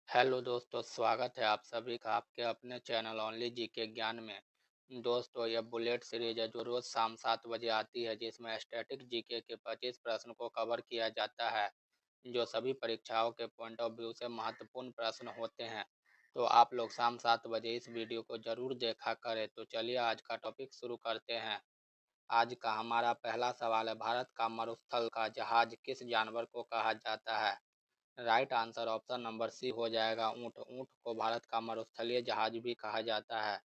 Hello दोस्तों, स्वागत है आप सभी का आपके अपने चैनल ओनली जीके ज्ञान में। दोस्तों, यह बुलेट सीरीज है जो रोज शाम 7 बजे आती है, जिसमें स्टैटिक जीके के 25 प्रश्न को कवर किया जाता है, जो सभी परीक्षाओं के पॉइंट ऑफ व्यू से महत्वपूर्ण प्रश्न होते हैं। तो आप लोग शाम 7 बजे इस वीडियो को जरूर देखा करें। तो चलिए आज का टॉपिक शुरू करते हैं। आज का हमारा पहला सवाल है, भारत का मरुस्थल का जहाज किस जानवर को कहा जाता है? Right answer option number C हो जाएगा, ऊँट। ऊँट को भारत का मरुस्थलीय जहाज भी कहा जाता है।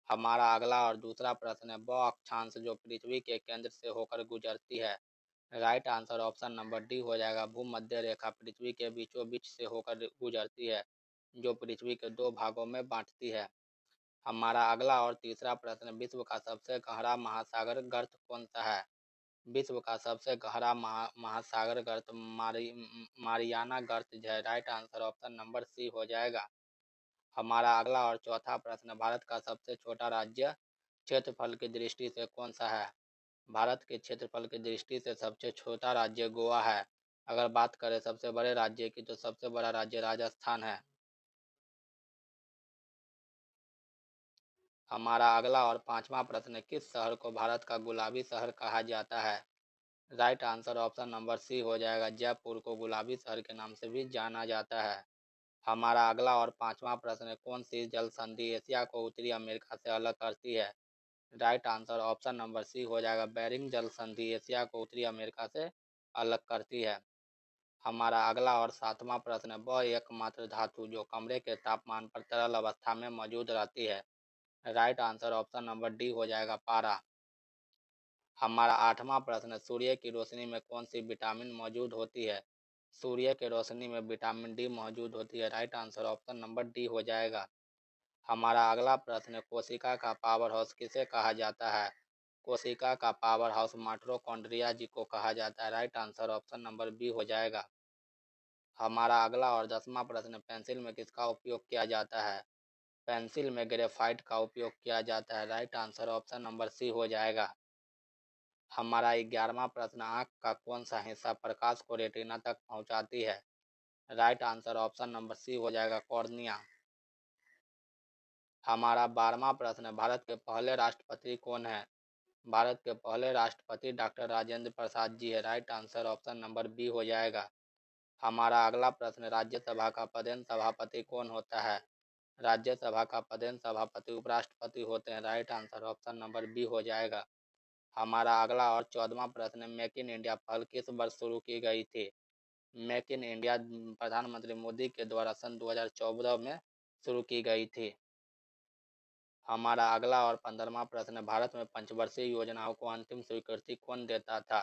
हमारा अगला और दूसरा प्रश्न है, वह अक्षांश जो पृथ्वी के केंद्र से होकर गुजरती है। Right answer option number D हो जाएगा, भूमध्य रेखा पृथ्वी के बीचों बीच से होकर गुजरती है, जो पृथ्वी के दो भागों में बांटती है। हमारा अगला और तीसरा प्रश्न, विश्व का सबसे गहरा महासागर गर्त कौन सा है? विश्व का सबसे गहरा महासागर गर्त मारियाना गर्त है। Right answer option number C हो जाएगा। हमारा अगला और चौथा प्रश्न, भारत का सबसे छोटा राज्य क्षेत्रफल की दृष्टि से कौन सा है? भारत के क्षेत्रफल की दृष्टि से सबसे छोटा राज्य गोवा है। अगर बात करें सबसे बड़े राज्य की, तो सबसे बड़ा राज्य राजस्थान है। हमारा अगला और पांचवा प्रश्न, किस शहर को भारत का गुलाबी शहर कहा जाता है? Right answer option number C हो जाएगा, जयपुर को गुलाबी शहर के नाम से भी जाना जाता है। हमारा अगला और पांचवा प्रश्न है, कौन सी जल संधि एशिया को उत्तरी अमेरिका से अलग करती है? Right answer option number C हो जाएगा, बेरिंग जल संधि एशिया को उत्तरी अमेरिका से अलग करती है। हमारा अगला और सातवां प्रश्न है, वह एकमात्र धातु जो कमरे के तापमान पर तरल अवस्था में मौजूद रहती है। Right answer option number D हो जाएगा, पारा। हमारा आठवां प्रश्न, सूर्य की रोशनी में कौन सी विटामिन मौजूद होती है? सूर्य की रोशनी में विटामिन डी मौजूद होती है। Right answer option number D हो जाएगा। हमारा अगला प्रश्न, कोशिका का पावर हाउस किसे कहा जाता है? कोशिका का पावर हाउस माइटोकॉन्ड्रिया जी को कहा जाता है। Right answer option number B हो जाएगा। हमारा अगला और 10वां प्रश्न, पेंसिल में किसका उपयोग किया जाता है? पेंसिल में ग्रेफाइट का उपयोग किया जाता है। Right answer option number C हो जाएगा। हमारा 11वां प्रश्न, आँख का कौन सा हिस्सा प्रकाश को रेटिना तक पहुंचाती है? Right answer option number C हो जाएगा, कॉर्निया। हमारा 12वां प्रश्न, भारत के पहले राष्ट्रपति कौन है? भारत के पहले राष्ट्रपति डॉक्टर राजेंद्र प्रसाद जी है। Right answer option number B हो जाएगा। हमारा अगला प्रश्न, राज्यसभा का पदेन सभापति कौन होता है? राज्यसभा का पदेन सभापति उपराष्ट्रपति होते हैं। Right answer option number B हो जाएगा। हमारा अगला और 14वां प्रश्न, मेक इन इंडिया पहल किस वर्ष शुरू की गई थी? मेक इन इंडिया प्रधानमंत्री मोदी के द्वारा सन 2014 में शुरू की गई थी। हमारा अगला और 15वां प्रश्न, भारत में पंचवर्षीय योजनाओं को अंतिम स्वीकृति कौन देता था?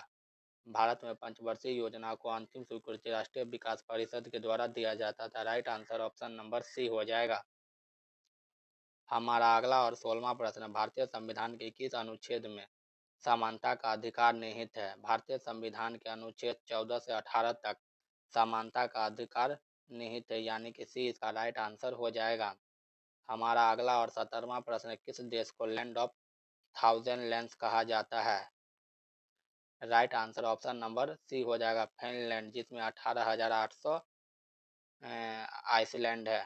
भारत में पंचवर्षीय योजनाओं को अंतिम स्वीकृति राष्ट्रीय विकास परिषद के द्वारा दिया जाता था। Right answer option number C हो जाएगा। हमारा अगला और 16वां प्रश्न, भारतीय संविधान के किस अनुच्छेद में समानता का अधिकार निहित है? भारतीय संविधान के अनुच्छेद 14 से 18 तक समानता का अधिकार निहित है, यानी कि सी इसका राइट आंसर हो जाएगा। हमारा अगला और 17वां प्रश्न, किस देश को लैंड ऑफ थाउजेंड लैंड्स कहा जाता है? Right answer option number C हो जाएगा, फिनलैंड, जिसमें 18,800 आइसलैंड है।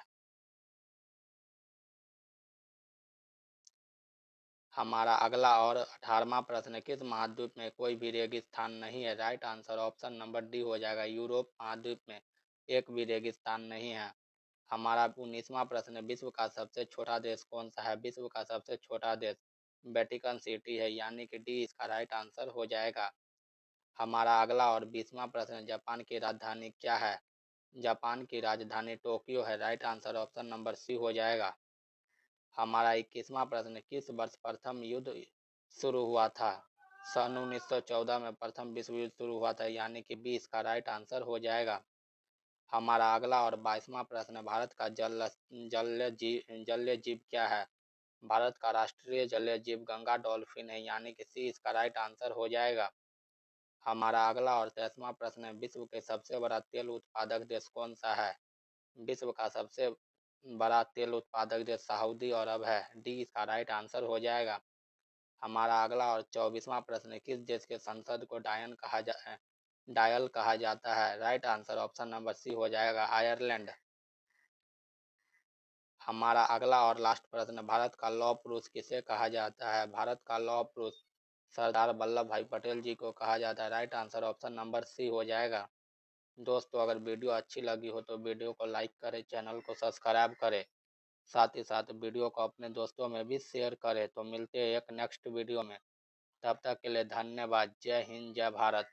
हमारा अगला और 18वां प्रश्न, किस महाद्वीप में कोई भी रेगिस्तान नहीं है? Right answer option number D हो जाएगा, यूरोप महाद्वीप में एक भी रेगिस्तान नहीं है। हमारा 19वां प्रश्न, विश्व का सबसे छोटा देश कौन सा है? विश्व का सबसे छोटा देश वेटिकन सिटी है, यानी कि डी इसका राइट आंसर हो जाएगा। हमारा अगला और 20वां प्रश्न, जापान की राजधानी क्या है? जापान की राजधानी टोक्यो है। Right answer option number C हो जाएगा। हमारा 21वां प्रश्न, किस वर्ष प्रथम युद्ध शुरू हुआ था? सन 1914 में प्रथम विश्व युद्ध शुरू हुआ था, यानी कि बी इसका राइट आंसर हो जाएगा। हमारा अगला और 22वां प्रश्न, भारत का जलीय जीव क्या है? भारत का राष्ट्रीय जलीय जीव गंगा डॉल्फिन है, यानी कि सी इसका राइट आंसर हो जाएगा। हमारा अगला और 23वां प्रश्न है, विश्व के सबसे बड़ा तेल उत्पादक देश कौन सा है? विश्व का सबसे बड़ा तेल उत्पादक देश सऊदी अरब है। डी इसका राइट आंसर हो जाएगा। हमारा अगला और 24वां प्रश्न है, किस देश के संसद को डायल कहा जाता है? Right answer option number C हो जाएगा, आयरलैंड। हमारा अगला और लास्ट प्रश्न, भारत का लौह पुरुष किसे कहा जाता है? भारत का लौह पुरुष सरदार वल्लभ भाई पटेल जी को कहा जाता है। Right answer option number C हो जाएगा। दोस्तों, अगर वीडियो अच्छी लगी हो तो वीडियो को लाइक करें, चैनल को सब्सक्राइब करें, साथ ही साथ वीडियो को अपने दोस्तों में भी शेयर करें। तो मिलते हैं एक नेक्स्ट वीडियो में, तब तक के लिए धन्यवाद। जय हिंद, जय भारत।